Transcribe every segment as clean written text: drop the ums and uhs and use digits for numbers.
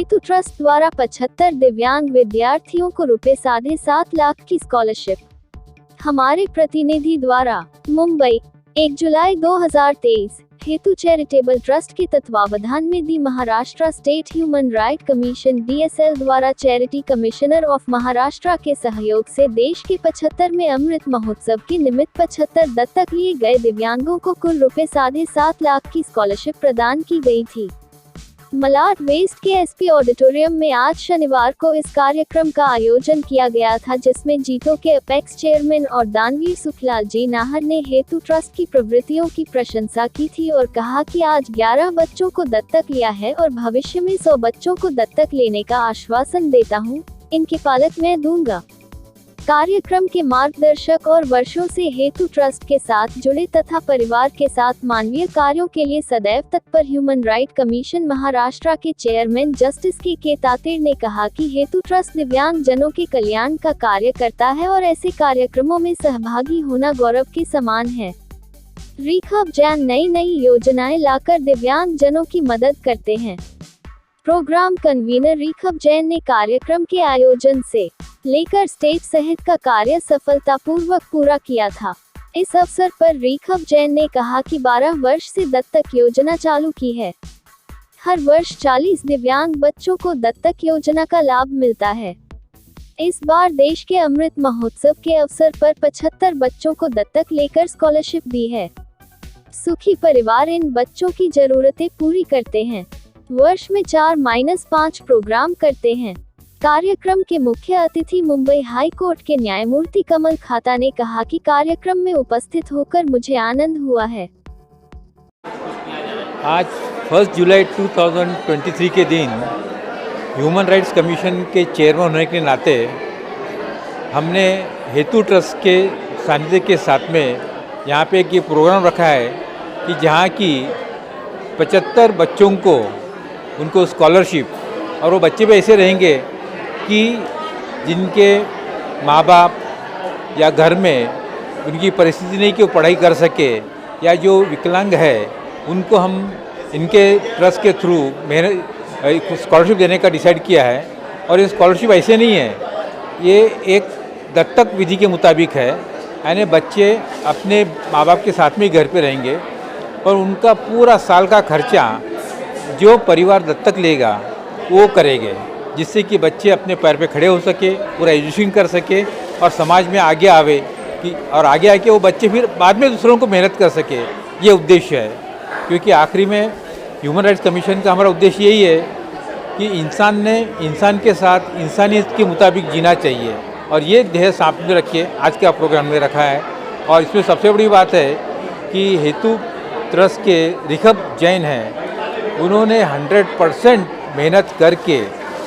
हेतु ट्रस्ट द्वारा 75 दिव्यांग विद्यार्थियों को ₹7.5 लाख की स्कॉलरशिप। हमारे प्रतिनिधि द्वारा मुंबई 1 जुलाई 2023 हेतु चैरिटेबल ट्रस्ट के तत्वावधान में the Maharashtra state human right commission DSL द्वारा चैरिटी कमिश्नर ऑफ महाराष्ट्र के सहयोग से देश के 75वें अमृत महोत्सव के निमित्त 75 दत्तक लिए गए दिव्यांगों को कुल ₹7.5 लाख की स्कॉलरशिप प्रदान की गई थी। मलाड वेस्ट के SP ऑडिटोरियम में आज शनिवार को इस कार्यक्रम का आयोजन किया गया था, जिसमें जीतो के अपेक्स चेयरमैन और दानवीर सुखलाल जी नाहर ने हेतु ट्रस्ट की प्रवृत्तियों की प्रशंसा की थी और कहा कि आज 11 बच्चों को दत्तक लिया है और भविष्य में 100 बच्चों को दत्तक लेने का आश्वासन देता हूँ, इनकी पालक मैं दूंगा। कार्यक्रम के मार्गदर्शक और वर्षों से हेतु ट्रस्ट के साथ जुड़े तथा परिवार के साथ मानवीय कार्यों के लिए सदैव तत्पर ह्यूमन राइट कमीशन महाराष्ट्र के चेयरमैन जस्टिस के तातेर ने कहा कि हेतु ट्रस्ट दिव्यांग जनों के कल्याण का कार्य करता है और ऐसे कार्यक्रमों में सहभागी होना गौरव के समान है। रिखब जैन नई योजनाएं लाकर दिव्यांग जनों की मदद करते हैं। प्रोग्राम कन्वीनर रिखब जैन ने कार्यक्रम के आयोजन से लेकर स्टेज सहित का कार्य सफलतापूर्वक पूरा किया था। इस अवसर पर रिखब जैन ने कहा कि 12 वर्ष से दत्तक योजना चालू की है। हर वर्ष 40 दिव्यांग बच्चों को दत्तक योजना का लाभ मिलता है। इस बार देश के अमृत महोत्सव के अवसर पर 75 बच्चों को दत्तक लेकर स्कॉलरशिप दी है। सुखी परिवार इन बच्चों की जरूरतें पूरी करते हैं। वर्ष में 4-5 प्रोग्राम करते हैं। कार्यक्रम के मुख्य अतिथि मुंबई हाई कोर्ट के न्यायमूर्ति कमल खाता ने कहा कि कार्यक्रम में उपस्थित होकर मुझे आनंद हुआ है। आज 1 जुलाई 2023 के दिन ह्यूमन राइट्स कमीशन के चेयरमैन होने के नाते हमने हेतु ट्रस्ट के सानिध्य के साथ में यहाँ पे एक ये प्रोग्राम रखा है कि जहाँ की 75 बच्चों को उनको स्कॉलरशिप, और वो बच्चे भी ऐसे रहेंगे कि जिनके माँ बाप या घर में उनकी परिस्थिति नहीं कि वो पढ़ाई कर सके, या जो विकलांग है उनको हम इनके ट्रस्ट के थ्रू मेहनत स्कॉलरशिप देने का डिसाइड किया है। और ये स्कॉलरशिप ऐसे नहीं है, ये एक दत्तक विधि के मुताबिक है, यानी बच्चे अपने माँ बाप के साथ में घर पे रहेंगे और उनका पूरा साल का खर्चा जो परिवार दत्तक लेगा वो करेंगे, जिससे कि बच्चे अपने पैर पे खड़े हो सके, पूरा एजुकेशन कर सके और समाज में आगे आवे कि और आगे आके वो बच्चे फिर बाद में दूसरों को मेहनत कर सके। ये उद्देश्य है, क्योंकि आखिरी में ह्यूमन राइट्स कमीशन का हमारा उद्देश्य यही है कि इंसान ने इंसान के साथ इंसानियत के मुताबिक जीना चाहिए, और ये ध्येय सामने रख के आज का प्रोग्राम में रखा है। और इसमें सबसे बड़ी बात है कि हेतु ट्रस्ट के रिखब जैन हैं, उन्होंने 100% मेहनत करके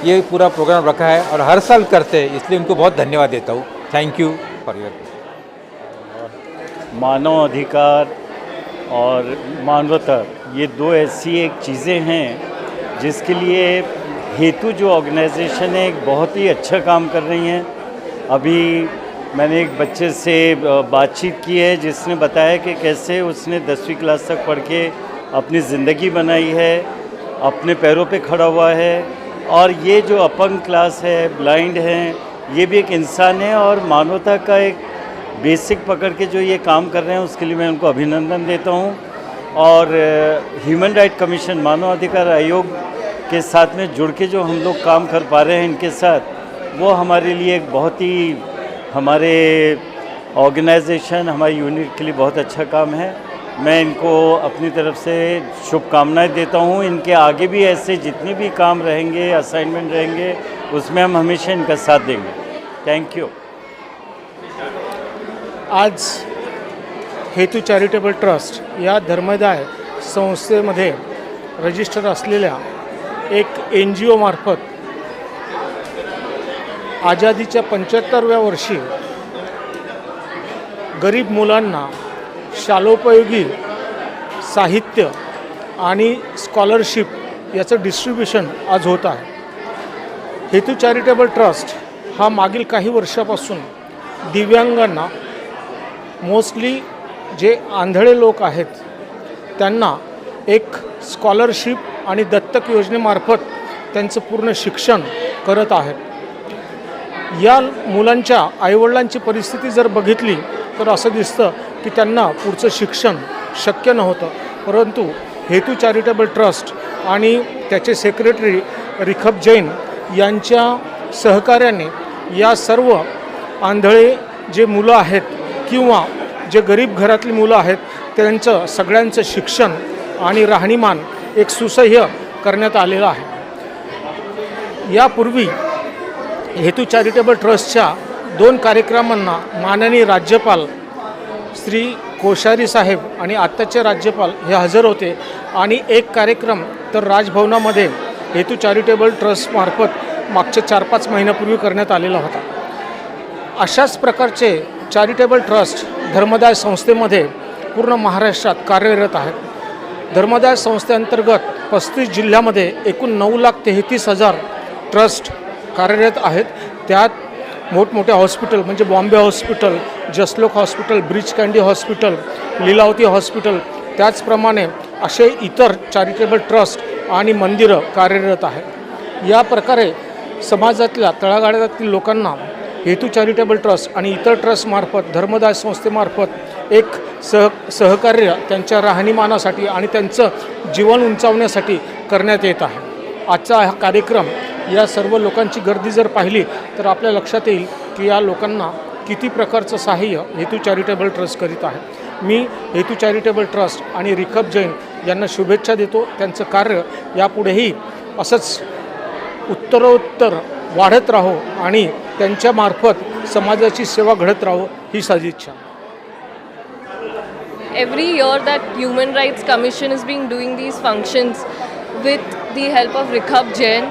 ये पूरा प्रोग्राम रखा है और हर साल करते हैं, इसलिए उनको बहुत धन्यवाद देता हूँ। Thank you for your. मानव अधिकार और मानवता ये दो ऐसी एक चीज़ें हैं जिसके लिए हेतु जो ऑर्गेनाइजेशन है एक बहुत ही अच्छा काम कर रही हैं। अभी मैंने एक बच्चे से बातचीत की है जिसने बताया कि कैसे उसने 10वीं क्लास तक पढ़ के अपनी ज़िंदगी बनाई है, अपने पैरों पे खड़ा हुआ है। और ये जो अपंग क्लास है, ब्लाइंड हैं, ये भी एक इंसान है और मानवता का एक बेसिक पकड़ के जो ये काम कर रहे हैं उसके लिए मैं उनको अभिनंदन देता हूँ। और ह्यूमन राइट कमीशन मानव अधिकार आयोग के साथ में जुड़ के जो हम लोग काम कर पा रहे हैं इनके साथ, वो हमारे लिए एक बहुत ही हमारे ऑर्गेनाइजेशन हमारी यूनिट के लिए बहुत अच्छा काम है। मैं इनको अपनी तरफ से शुभकामनाएं देता हूं। इनके आगे भी ऐसे जितने भी काम रहेंगे, असाइनमेंट रहेंगे, उसमें हम हमेशा इनका साथ देंगे। Thank you. आज हेतु चॅरिटेबल ट्रस्ट या धर्मदाय संस्थेमध्ये रजिस्टर असलेल्या एक NGO मार्फत आझादीच्या 75व्या वर्षी गरीब मुलांना शालोपयोगी साहित्य आणि स्कॉलरशिप याचं डिस्ट्रीब्युशन आज होत आहे। हेतु चॅरिटेबल ट्रस्ट हा मागील काही वर्षापासून दिव्यांगांना, मोस्टली जे आंधळे लोक आहेत त्यांना एक स्कॉलरशिप आणि दत्तक योजनेमार्फत त्यांचं पूर्ण शिक्षण करत आहेत। या मुलांच्या आईवडिलांची परिस्थिती जर बघितली तर असं दिसतं की त्यांना पुढचं शिक्षण शक्य नव्हतं, परंतु हेतू चॅरिटेबल ट्रस्ट आणि त्याचे सेक्रेटरी रिखब जैन यांच्या सहकार्याने या सर्व आंधळे जे मुलं आहेत किंवा जे गरीब घरातली मुलं आहेत त्यांचं सगळ्यांचं शिक्षण आणि राहणीमान एक सुसह्य करण्यात आलेलं आहे। यापूर्वी हेतू चॅरिटेबल ट्रस्टच्या 2 कार्यक्रमांना माननीय राज्यपाल श्री कोश्यारी साहेब आणि आत्ताचे राज्यपाल हे हजर होते आणि एक कार्यक्रम तर राजभवनामध्ये हेतू चॅरिटेबल ट्रस्टमार्फत मागच्या 4-5 महिन्यापूर्वी करण्यात आलेला होता। अशाच प्रकारचे चॅरिटेबल ट्रस्ट धर्मदाय संस्थेमध्ये पूर्ण महाराष्ट्रात कार्यरत आहेत। धर्मदाय संस्थेअंतर्गत 35 जिल्ह्यामध्ये एकूण 9,33,000 ट्रस्ट कार्यरत आहेत। त्यात मोठमोठे हॉस्पिटल म्हणजे Bombay hospital, Jaslok hospital, Breach Candy hospital, Lilavati hospital, त्याचप्रमाणे असे इतर चॅरिटेबल ट्रस्ट आणि मंदिरं कार्यरत आहेत। या प्रकारे समाजातल्या तळागाळातील लोकांना हेतू चॅरिटेबल ट्रस्ट आणि इतर ट्रस्टमार्फत धर्मदाय संस्थेमार्फत एक सहकार्य त्यांच्या राहणीमानासाठी आणि त्यांचं जीवन उंचावण्यासाठी करण्यात येत आहे। आजचा हा कार्यक्रम या सर्व लोकांची गर्दी जर पाहिली तर आपल्या लक्षात येईल की या लोकांना किती प्रकारचं सहाय्य हेतू चॅरिटेबल ट्रस्ट करीत आहे। मी हेतू चॅरिटेबल ट्रस्ट आणि रिखब जैन यांना शुभेच्छा देतो। त्यांचं कार्य यापुढेही असंच उत्तरोत्तर वाढत राहो आणि त्यांच्यामार्फत समाजाची सेवा घडत राहो ही साधी इच्छा। Every year that Human Rights Commission is being doing these functions with the help of Rikhab Jain,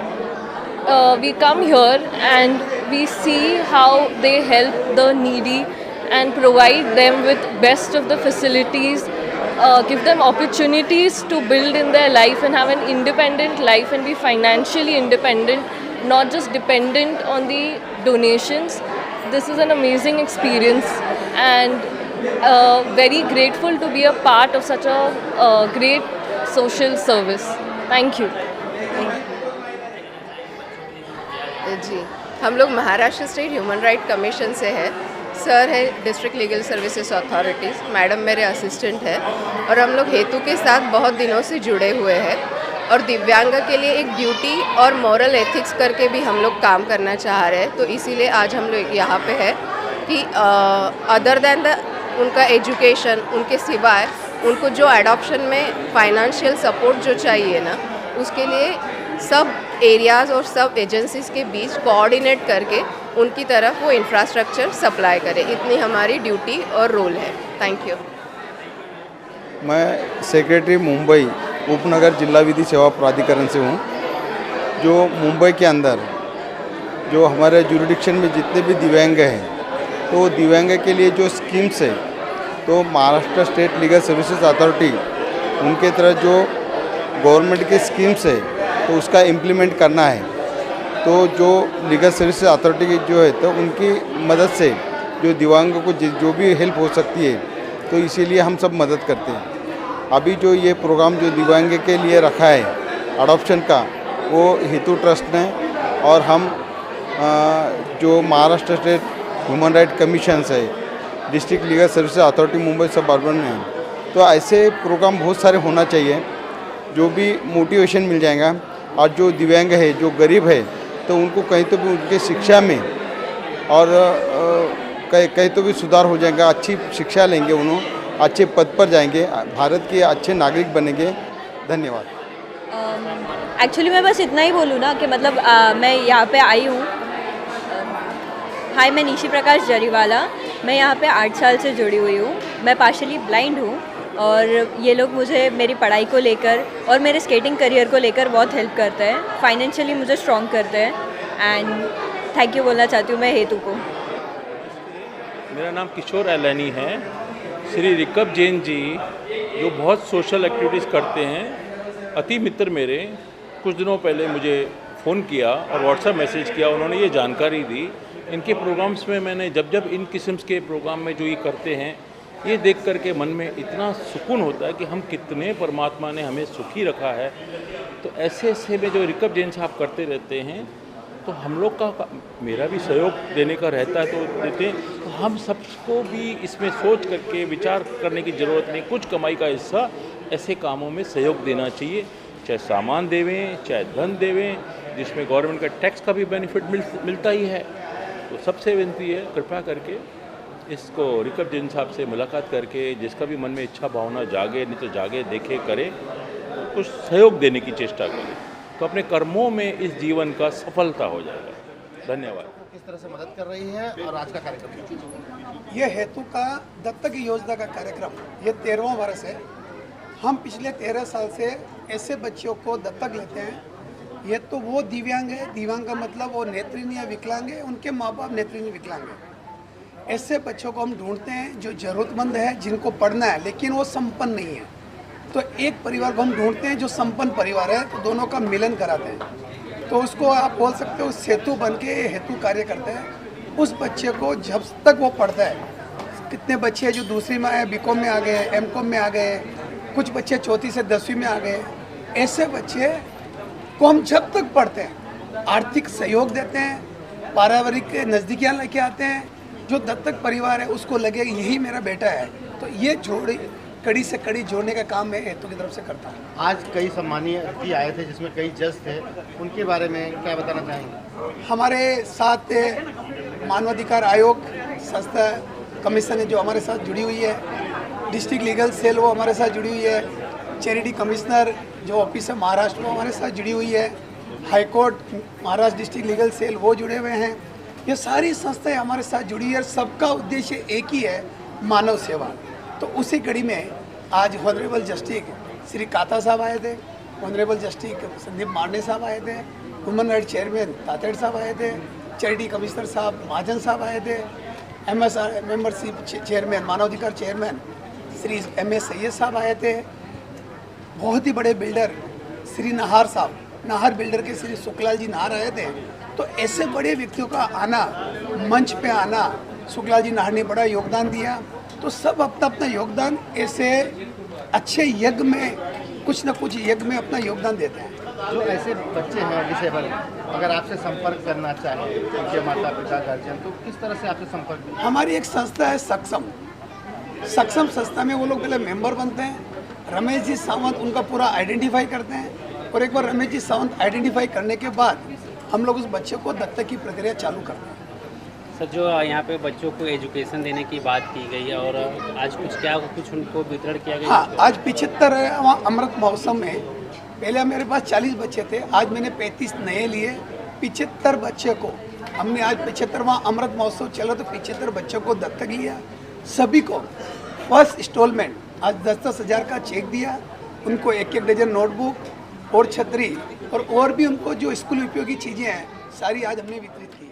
we come here and we see how they help the needy and provide them with best of the facilities, give them opportunities to build in their life and have an independent life and be financially independent, not just dependent on the donations. This is an amazing experience and very grateful to be a part of such a great social service. Thank you. जी, हम लोग Maharashtra state human right commission से है। Sir है district legal services authorities, madam मेरे assistant है और हम लोग हेतु के साथ बहुत दिनों से जुड़े हुए हैं और दिव्यांग के लिए एक ड्यूटी और मॉरल एथिक्स करके भी हम लोग काम करना चाह रहे हैं। तो इसीलिए आज हम लोग यहाँ पे है कि अदर दैन द उनका एजुकेशन, उनके सिवाय उनको जो एडॉप्शन में फाइनेंशियल सपोर्ट जो चाहिए ना, उसके लिए सब एरियाज़ और सब एजेंसीज़ के बीच कोऑर्डिनेट करके उनकी तरफ वो इंफ्रास्ट्रक्चर सप्लाई करे, इतनी हमारी ड्यूटी और रोल है। Thank you. मैं सेक्रेटरी मुंबई उपनगर जिला विधि सेवा प्राधिकरण से हूँ। जो मुंबई के अंदर जो हमारे जुरिडिक्शन में जितने भी दिव्यांग हैं, तो दिव्यांग के लिए जो स्कीम्स है तो Maharashtra state legal services authority उनके तरह जो गवर्नमेंट की स्कीम्स है तो उसका इम्प्लीमेंट करना है। तो जो लीगल सर्विसेज अथॉरिटी की जो है तो उनकी मदद से जो दिव्यांगों को जो भी हेल्प हो सकती है तो इसीलिए हम सब मदद करते हैं। अभी जो ये प्रोग्राम जो दिव्यांग के लिए रखा है अडॉप्शन का, वो हेतु ट्रस्ट ने और हम जो Maharashtra state human right commission है, district legal services authority Mumbai suburban है, तो ऐसे प्रोग्राम बहुत सारे होना चाहिए जो भी मोटिवेशन मिल जाएगा। और जो दिव्यांग है, जो गरीब है, तो उनको कहीं तो भी उनके शिक्षा में और कहीं तो भी सुधार हो जाएगा। अच्छी शिक्षा लेंगे, उन्होंने अच्छे पद पर जाएंगे, भारत के अच्छे नागरिक बनेंगे। धन्यवाद। एक्चुअली मैं बस इतना ही बोलूँ ना कि मतलब मैं यहाँ पे आई हूँ। हाय, मैं निशी प्रकाश जरीवाला, मैं यहाँ पे 8 साल से जुड़ी हुई हूँ। मैं पार्शली ब्लाइंड हूँ और ये लोग मुझे मेरी पढ़ाई को लेकर और मेरे स्केटिंग करियर को लेकर बहुत हेल्प करते हैं, फाइनेंशियली मुझे स्ट्रॉन्ग करते हैं। एंड थैंक यू बोलना चाहती हूँ मैं हेतु को। मेरा नाम किशोर एलानी है। श्री रिखब जैन जी जो बहुत सोशल एक्टिविटीज़ करते हैं, अति मित्र मेरे, कुछ दिनों पहले मुझे फ़ोन किया और व्हाट्सएप मैसेज किया, उन्होंने ये जानकारी दी। इनके प्रोग्राम्स में मैंने जब इन किस्म के प्रोग्राम में जो ये करते हैं, ये देख करके मन में इतना सुकून होता है कि हम कितने परमात्मा ने हमें सुखी रखा है। तो ऐसे ऐसे में जो रिकब जैन साहब करते रहते हैं, तो हम लोग का मेरा भी सहयोग देने का रहता है तो देते हैं। तो हम सबको भी इसमें सोच करके विचार करने की ज़रूरत नहीं, कुछ कमाई का हिस्सा ऐसे कामों में सहयोग देना चाहिए, चाहे सामान देवें चाहे धन देवें, जिसमें गवर्नमेंट का टैक्स का भी बेनिफिट मिलता ही है। तो सबसे विनती है कृपया करके इसको रिकब जैन साहब से मुलाकात करके जिसका भी मन में इच्छा भावना जागे, नहीं तो जागे, देखे, करे, कुछ सहयोग देने की चेष्टा करें, तो अपने कर्मों में इस जीवन का सफलता हो जाएगा। धन्यवाद। किस तरह से मदद कर रही है और आज का कार्यक्रम? ये हेतु का दत्तक योजना का कार्यक्रम ये 13वां वर्ष है। हम पिछले 13 साल से ऐसे बच्चों को दत्तक लेते हैं। ये तो वो दिव्यांग है, दिव्यांग का मतलब वो नेत्रहीन या विकलांग है, उनके माँ बाप नेत्रहीन विकलांग है। ऐसे बच्चों को हम ढूंढते हैं जो ज़रूरतमंद है, जिनको पढ़ना है लेकिन वो संपन्न नहीं है। तो एक परिवार को हम ढूंढते हैं जो संपन्न परिवार है, तो दोनों का मिलन कराते हैं। तो उसको आप बोल सकते हो सेतु बन के हेतु कार्य करते हैं। उस बच्चे को जब तक वो पढ़ता है, कितने बच्चे हैं जो दूसरी में आए, बीकॉम में आ गए, एमकॉम में आ गए, कुछ बच्चे चौथी से 10वीं में आ गए, ऐसे बच्चे को हम जब तक पढ़ते हैं आर्थिक सहयोग देते हैं, पारिवारिक नज़दीकियाँ लेके आते हैं। जो दत्तक परिवार है उसको लगे यही मेरा बेटा है, तो ये जोड़ी कड़ी से कड़ी जोड़ने का काम मैं हेतु की तरफ से करता हूँ। आज कई सम्मानीय अतिथि आए थे जिसमें कई जज थे, उनके बारे में क्या बताना चाहेंगे? हमारे साथ मानवाधिकार आयोग संस्था कमीशन है जो हमारे साथ जुड़ी हुई है, डिस्ट्रिक्ट लीगल सेल वो हमारे साथ जुड़ी हुई है, चैरिटी कमिश्नर जो ऑफिस है महाराष्ट्र वो हमारे साथ जुड़ी हुई है, high court Maharashtra district legal cell वो जुड़े हुए हैं। ये सारी संस्थाएं हमारे साथ जुड़ी है। सबका उद्देश्य एक ही है, मानव सेवा। तो उसी कड़ी में आज ऑनरेबल जस्टिस श्री काता साहब आए थे, ऑनरेबल जस्टिस संदीप मार्डे साहब आए थे, ह्यूमन राइट चेयरमैन तातेड़ साहब आए थे, चैरिटी कमिश्नर साहब महाजन साहब आए थे, MSR मेंबरशिप चेयरमैन मानवाधिकार चेयरमैन श्री MS सैयद साहब आए थे, बहुत ही बड़े बिल्डर श्री नाहर साहब, नाहर बिल्डर के श्री शुक्लाल जी नाहर आए थे। तो ऐसे बड़े व्यक्तियों का आना, मंच पे आना, शुक्लाल जी नाहर ने बड़ा योगदान दिया। तो सब अपना अपना योगदान ऐसे अच्छे यज्ञ में कुछ न कुछ यज्ञ में अपना योगदान देते हैं। जो ऐसे बच्चे हैं डिसेबल, अगर आपसे संपर्क करना चाहें उनके माता पिता गार्जियन, तो किस तरह से आपसे संपर्क? हमारी एक संस्था है सक्षम संस्था में वो लोग पहले मेंबर बनते हैं। रमेश जी सावंत उनका पूरा आइडेंटिफाई करते हैं, और एक बार रमेश जी सावंत आइडेंटिफाई करने के बाद हम लोग उस बच्चे को दत्तक की प्रक्रिया चालू करते हैं। सर, जो यहाँ पे बच्चों को एजुकेशन देने की बात की गई है और आज कुछ उनको वितरण किया गया? हाँ, आज 75 अमृत महोत्सव में पहले मेरे पास 40 बच्चे थे, आज मैंने 35 नए लिए। 75 बच्चे को हमने आज 75वां अमृत महोत्सव चला तो 75 बच्चों को दत्तक लिया। सभी को फर्स्ट इंस्टॉलमेंट आज 10-10 हज़ार का चेक दिया, उनको 1-1 डजन नोटबुक और छतरी और भी उनको जो स्कूल उपयोगी चीज़ें हैं सारी आज हमने वितरित की।